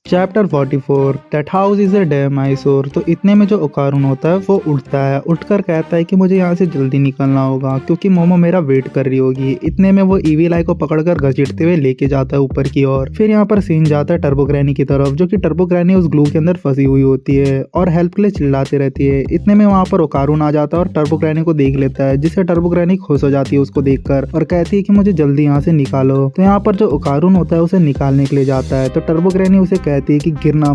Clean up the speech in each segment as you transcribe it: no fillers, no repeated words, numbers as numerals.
Chapter 44 that house is a dam आईसोर। तो इतने में जो ओकारुन होता है वो उठता है, उठकर कहता है कि मुझे यहाँ से जल्दी निकलना होगा क्योंकि मोमो मेरा वेट कर रही होगी। इतने में वो ईवी लाई को पकड़कर घसीटते हुए लेके जाता है ऊपर की ओर। फिर यहाँ पर सीन जाता है टर्बो ग्रैनी की तरफ, जो कि टर्बो ग्रैनी उस ग्लू के अंदर फंसी हुई होती है और हेल्प के लिए चिल्लाती रहती है। इतने में वहाँ पर ओकारुन आ जाता है और टर्बो ग्रैनी को देख लेता है, जिससे टर्बो ग्रैनी खुश हो जाती है उसको देखकर और कहती है कि मुझे जल्दी यहाँ से निकालो। तो यहाँ पर जो ओकारुन होता है उसे निकालने के लिए जाता है, तो टर्बो ग्रैनी उसे कहती है कि गिरना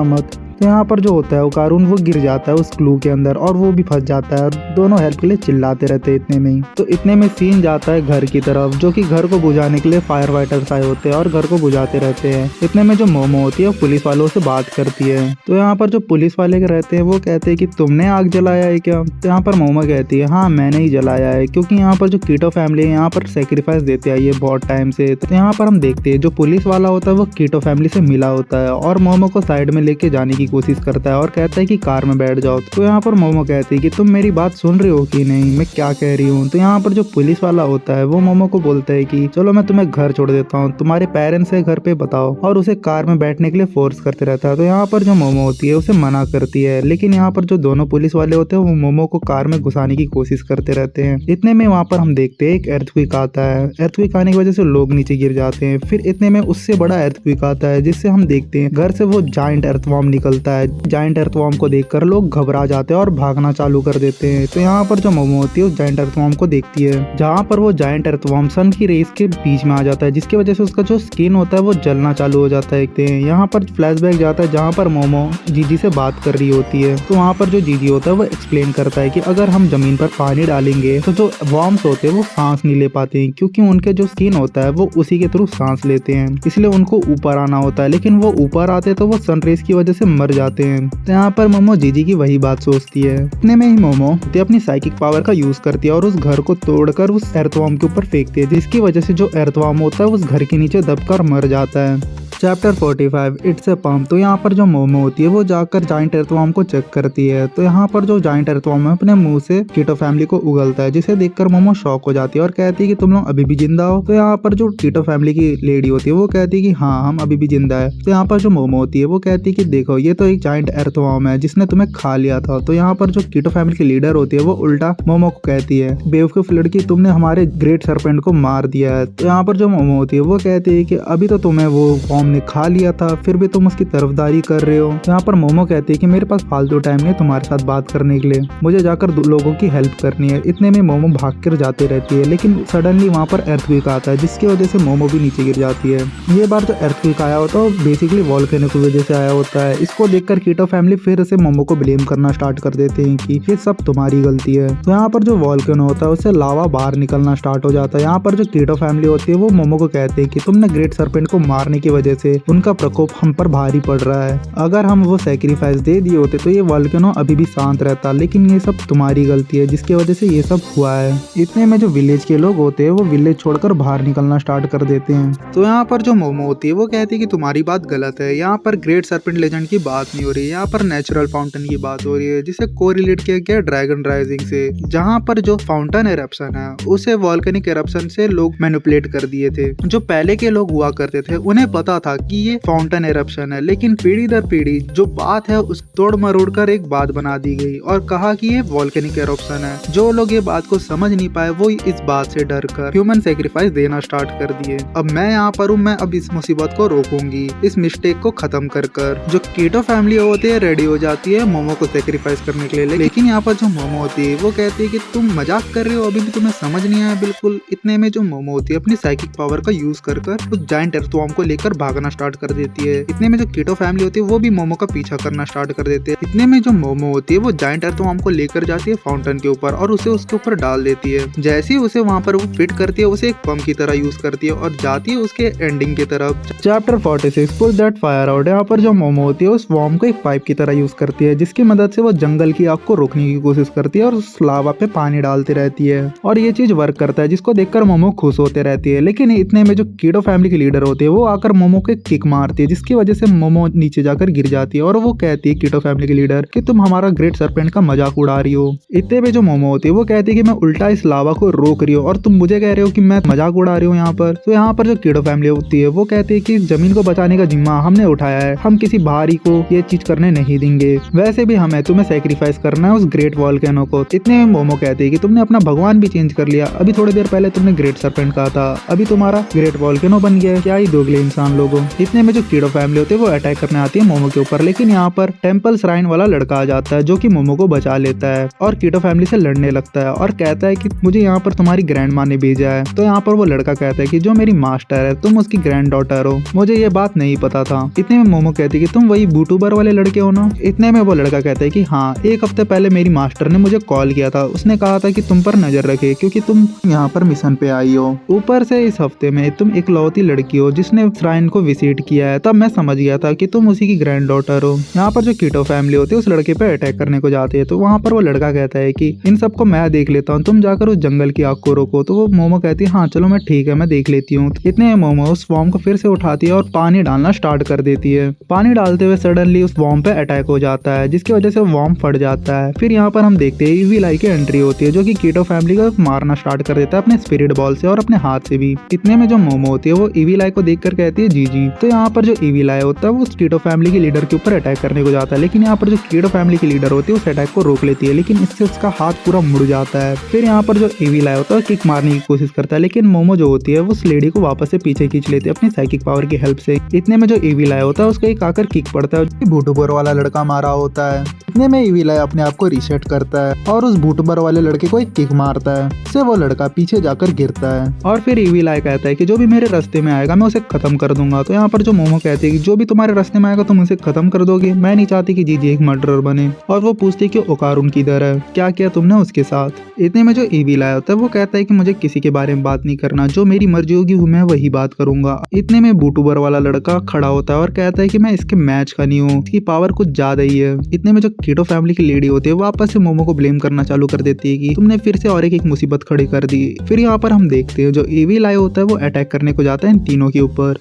मत। तो यहाँ पर जो होता है ओकारुन वो गिर जाता है उस ग्लू के अंदर और वो भी फंस जाता है और दोनों हेल्प के लिए चिल्लाते रहते हैं इतने में ही। तो इतने में सीन जाता है घर की तरफ, जो कि घर को बुझाने के लिए फायर फाइटर्स आए होते हैं और घर को बुझाते रहते हैं। इतने में जो मोमो होती है वो पुलिस वालों से बात करती है। तो यहाँ पर जो पुलिस वाले रहते हैं वो कहते हैं कि तुमने आग जलाया है क्या। तो यहाँ पर मोमो कहती है हाँ मैंने ही जलाया है, क्योंकि यहाँ पर जो कीटो फैमिली है यहाँ पर सेक्रीफाइस देते आई है बहुत टाइम से। तो यहाँ पर हम देखते हैं जो पुलिस वाला होता है वो कीटो फैमिली से मिला होता है और मोमो को साइड में लेके जाने की कोशिश करता है और कहता है कि कार में बैठ जाओ। तो यहाँ पर मोमो कहती है कि तुम मेरी बात सुन रही हो कि नहीं, मैं क्या कह रही हूँ। तो यहाँ पर जो पुलिस वाला होता है वो मोमो को बोलता है कि चलो मैं तुम्हें घर छोड़ देता हूँ, तुम्हारे पेरेंट्स है घर पे बताओ, और उसे कार में बैठने के लिए फोर्स करते रहता है। तो यहाँ पर जो मोमो होती है उसे मना करती है, लेकिन यहाँ पर जो दोनों पुलिस वाले होते हैं वो मोमो को कार में घुसाने की कोशिश करते रहते हैं। इतने में वहाँ पर हम देखते हैं एक अर्थक्वेक आता है। अर्थक्वेक आने की वजह से लोग नीचे गिर जाते हैं। फिर इतने में उससे बड़ा अर्थक्वेक आता है, जिससे हम देखते हैं घर से वो जायंट अर्थवॉर्म निकलता है। जायंट अर्थवॉर्म को देखकर लोग घबरा जाते हैं और भागना चालू कर देते हैं। तो यहाँ पर जो मोमो होती है उस जायंट अर्थवॉर्म को देखती है, जहाँ पर वो जायंट अर्थवॉर्म सन की रेस के बीच में आ जाता है, जिसकी वजह से उसका जो स्किन होता है वो जलना चालू हो जाता है। यहाँ पर फ्लैशबैक जाता है जहाँ पर मोमो जीजी से बात कर रही होती है। तो वहाँ पर जो जीजी होता है वो एक्सप्लेन करता है कि अगर हम जमीन पर पानी डालेंगे तो जो वॉर्म्स होते हैं वो सांस नहीं ले पाते हैं, क्योंकि उनके जो स्किन होता है वो उसी के थ्रू सांस लेते हैं, इसलिए उनको ऊपर आना होता है। लेकिन वो ऊपर आते तो वो सनरेज की वजह से मर जाते हैं। तो यहाँ पर मोमो जीजी की वही बात सोचती है। इतने में ही मोमो अपनी साइकिक पावर का यूज करती है और उस घर को तोड़कर उस अर्थवॉर्म के ऊपर फेंकती है, जिसकी वजह से जो अर्थवॉर्म होता है उस घर के नीचे दबकर मर जाता है। Chapter 45 it's a pump. तो यहाँ पर जो मोमो होती है वो जाकर जायंट अर्थवॉर्म को चेक करती है। तो यहाँ पर जो जायंट अर्थवॉर्म है अपने मुंह से कीटो फैमिली को उगलता है, जिसे देखकर मोमो शॉक हो जाती है और कहती है कि तुम लोग अभी भी जिंदा हो। तो यहाँ पर जो कीटो फैमिली की लेडी होती है वो कहती है कि हाँ हम अभी भी जिंदा है। तो यहाँ पर जो मोमो होती है वो कहती है कि देखो ये तो एक जायंट अर्थवॉर्म है जिसने तुम्हें खा लिया था। तो यहाँ पर जो कीटो फैमिली की लीडर होती है वो उल्टा मोमो को कहती है बेवकूफ लड़की, तुमने हमारे ग्रेट सरपेंट को मार दिया है। तो यहाँ पर जो मोमो होती है वो कहती है कि अभी तो तुम्हें वो फॉर्म ने खा लिया था, फिर भी तुम उसकी तरफदारी कर रहे हो। यहाँ पर मोमो कहती है कि मेरे पास फालतू टाइम नहीं तुम्हारे साथ बात करने के लिए, मुझे जाकर लोगों की हेल्प करनी है। इतने में मोमो भाग कर जाते रहती है, लेकिन सडनली वहाँ पर अर्थक्वेक आता है, जिसकी वजह से मोमो भी नीचे गिर जाती है। ये बार जो अर्थक्वेक आया होता है वो बेसिकली वोल्केनो की वजह से आया होता है। इसको देखकर कीटो फैमिली फिर से मोमो को ब्लेम करना स्टार्ट कर देते हैं कि ये सब तुम्हारी गलती है। तो यहाँ पर जो वोल्केनो होता है उससे लावा बाहर निकलना स्टार्ट हो जाता है। यहाँ पर जो कीटो फैमिली होती है वो मोमो को कहते हैं कि तुमने ग्रेट सरपेंट को मारने की वजह से उनका प्रकोप हम पर भारी पड़ रहा है। अगर हम वो सैक्रिफाइस दे दिए होते तो ये वोल्केनो अभी भी शांत रहता, लेकिन ये सब तुम्हारी गलती है जिसकी वजह से ये सब हुआ है। इतने में जो विलेज के लोग होते हैं वो विलेज छोड़कर बाहर निकलना स्टार्ट कर देते हैं। तो यहाँ पर जो मोमो होती है वो कहती है कि तुम्हारी बात गलत है, यहाँ पर ग्रेट सरपेंट लेजेंड की बात नहीं हो रही, यहाँ पर नेचुरल फाउंटेन की बात हो रही है, जिसे कोरिलेट किया गया ड्रैगन राइजिंग से, जहाँ पर जो फाउंटेन एरप्शन है उसे वोल्केनिक एरप्शन से लोग मैनिपुलेट कर दिए थे। जो पहले के लोग हुआ करते थे उन्हें पता था कि ये फाउंटेन एरप्शन है, लेकिन पीढ़ी दर पीढ़ी जो बात है उस तोड़ मरोड़ कर एक बात बना दी गई और कहा कि ये वोल्केनिक एरप्शन है। जो लोग ये बात को समझ नहीं पाए वो इस बात से डर कर ह्यूमन सेक्रीफाइस देना स्टार्ट कर दिए। अब मैं यहाँ पर हूँ, मैं अब इस मुसीबत को रोकूंगी, इस मिस्टेक को खत्म कर जो कीटो फैमिली होती है रेडी हो जाती है मोमो को सेक्रीफाइस करने के लिए। लेकिन यहाँ पर जो मोमो होती है वो कहती है कि तुम मजाक कर रहे हो, अभी भी तुम्हें समझ नहीं आया बिल्कुल। इतने में जो मोमो होती है अपनी साइकिक पावर का यूज कर उस जायंट अर्थवॉर्म को लेकर भागना स्टार्ट कर देती है। इतने में जो कीटो फैमिली होती है वो भी मोमो का पीछा करना स्टार्ट कर देते हैं। इतने में जो मोमो होती है वो जायंट अर्थवॉर्म को लेकर जाती है फाउंटेन के ऊपर और उसे उसके ऊपर डाल देती है। जैसे ही उसे वहाँ पर वो फिट करती है उसे एक पंप की तरह यूज करती है और जाती है उसके एंडिंग की तरफ। Chapter 46 push that fire out. यहाँ पर जो मोमो होती है उस वॉर्म को एक पाइप की तरह यूज करती है, जिसकी मदद से वो जंगल की आग को रोकने की कोशिश करती है और उस लावा पे पानी डालती रहती है और ये चीज वर्क करता है, जिसको देखकर मोमो खुश होते रहती है। लेकिन इतने में जो कीटो फैमिली की लीडर होती है वो आकर मोमो को एक किक मारती है जिसकी वजह से मोमो नीचे जाकर गिर जाती है और वो कहती है कीटो फैमिली की लीडर कि तुम हमारा ग्रेट सरपेंट का मजाक उड़ा रही हो। इतने में जो मोमो होती है वो कहती है कि मैं उल्टा इस लावा को रोक रही हूँ और तुम मुझे कह रहे हो कि मैं मजाक उड़ा रही हूँ यहाँ पर। तो यहाँ पर जो कीटो फैमिली होती है वो कहती है कि इस जमीन को बचाने का जिम्मा हमने उठाया है, हम किसी बाहरी को ये चीज करने नहीं देंगे, वैसे भी हमें तुम्हें सेक्रीफाइस करना है उस ग्रेट वॉल्केनो को। इतने में मोमो कहती है कि तुमने अपना भगवान भी चेंज कर लिया, अभी थोड़ी देर पहले तुमने ग्रेट सरपेंट कहा था, अभी तुम्हारा ग्रेट वॉल्केनो बन गया है, क्या ही दोगले इंसान लोगों। इतने में जो कीटो फैमिली होती है वो अटैक करने आती है मोमो के ऊपर, लेकिन यहाँ पर टेम्पल श्राइन वाला लड़का आ जाता है जो कि मोमो को बचा लेता है और कीटो फैमिली से लड़ने लगता है और कहता है कि मुझे यहाँ पर तुम्हारी ग्रैंड माँ ने भेजा है। तो यहाँ पर वो लड़का कहता है कि जो मेरी मास्टर है तुम उसकी ग्रैंड डॉटर हो, मुझे ये बात नहीं पता था। इतने में मोमो कहती है कि तुम वही बूटूबर वाले लड़के हो ना। इतने में वो लड़का कहता है कि हाँ, एक हफ्ते पहले मेरी मास्टर ने मुझे कॉल किया था, उसने कहा था कि तुम पर नजर रखे क्योंकि तुम यहाँ पर मिशन पे आई हो, ऊपर से इस हफ्ते में तुम इकलौती लड़की हो जिसने श्राइन को विजिट किया है, तब मैं समझ गया था कि तुम उसी की ग्रैंड डॉटर हो। यहाँ पर जो कीटो फैमिली होती है उस लड़के पे अटैक करने को जाती है, तो वहाँ पर वो लड़का कहता है कि इन सबको मैं देख लेता हूँ, तुम जाकर उस जंगल की आग को रोको। तो वो मोमो कहती है हाँ चलो मैं ठीक है, मैं देख लेती हूँ। इतने में मोमो उस वॉर्म को फिर से उठाती है और पानी डालना स्टार्ट कर देती है। पानी डालते हुए सडनली उस वॉर्म पे अटैक हो जाता है जिसकी वजह से वॉर्म फट जाता है। फिर यहाँ पर हम देखते हैं इविल आई की एंट्री होती है जो कि कीटो फैमिली को मारना स्टार्ट कर देता है अपने स्पिरिट बॉल से और अपने हाथ से भी। इतने में जो मोमो होती है वो इविल आई को देखकर कहती है जी जी। तो यहाँ पर जो इविल आई होता है वो कीटो फैमिली के लीडर के ऊपर अटैक करने को जाता है, लेकिन यहाँ पर जो कीटो फैमिली की लीडर होती है उस अटैक को रोक लेती है, लेकिन इससे उसका हाथ पूरा मुड़ जाता है। फिर यहाँ पर जो इविल आई होता है किक मारने की कोशिश करता है, लेकिन मोमो जो होती है वो उस लेडी को वापस से पीछे खींच लेती है अपनी साइकिक पावर की हेल्प से। इतने में जो इविल आई होता है उसको एक आकर किक पड़ता है जो बूटूबर वाला लड़का मारा होता है। इतने में इविल आई अपने आप को रीसेट करता है और उस बूटूबर वाले लड़के को एक किक मारता है, इससे वो लड़का पीछे जाकर गिरता है और फिर इविल आई कहता है कि जो भी मेरे रास्ते में आएगा मैं उसे खत्म कर दूंगा। तो यहाँ पर जो मोमो कहती है कि जो भी तुम्हारे रास्ते में आएगा तुम उसे खत्म कर दोगे, मैं नहीं चाहती कि जीजी एक मर्डरर बने। और वो पूछती है कि ओकारुन किधर है, क्या किया तुमने उसके साथ। इतने में जो इविल आई होता है वो कहता है कि मुझे किसी के बारे में बात नहीं करना, जो मेरी मर्जी होगी मैं वही बात करूंगा। इतने में बूटूबर वाला लड़का खड़ा होता है और कहता है कि मैं इसके मैच का नहीं हूँ, इसकी पावर कुछ ज्यादा ही है। इतने में जो कीटो फैमिली की लेडी होती है वापस से मोमो को ब्लेम करना चालू कर देती है कि तुमने फिर से और एक मुसीबत खड़ी कर दी। फिर यहाँ पर हम देखते हैं जो इविल आई होता है वो अटैक करने को जाता है इन तीनों के ऊपर।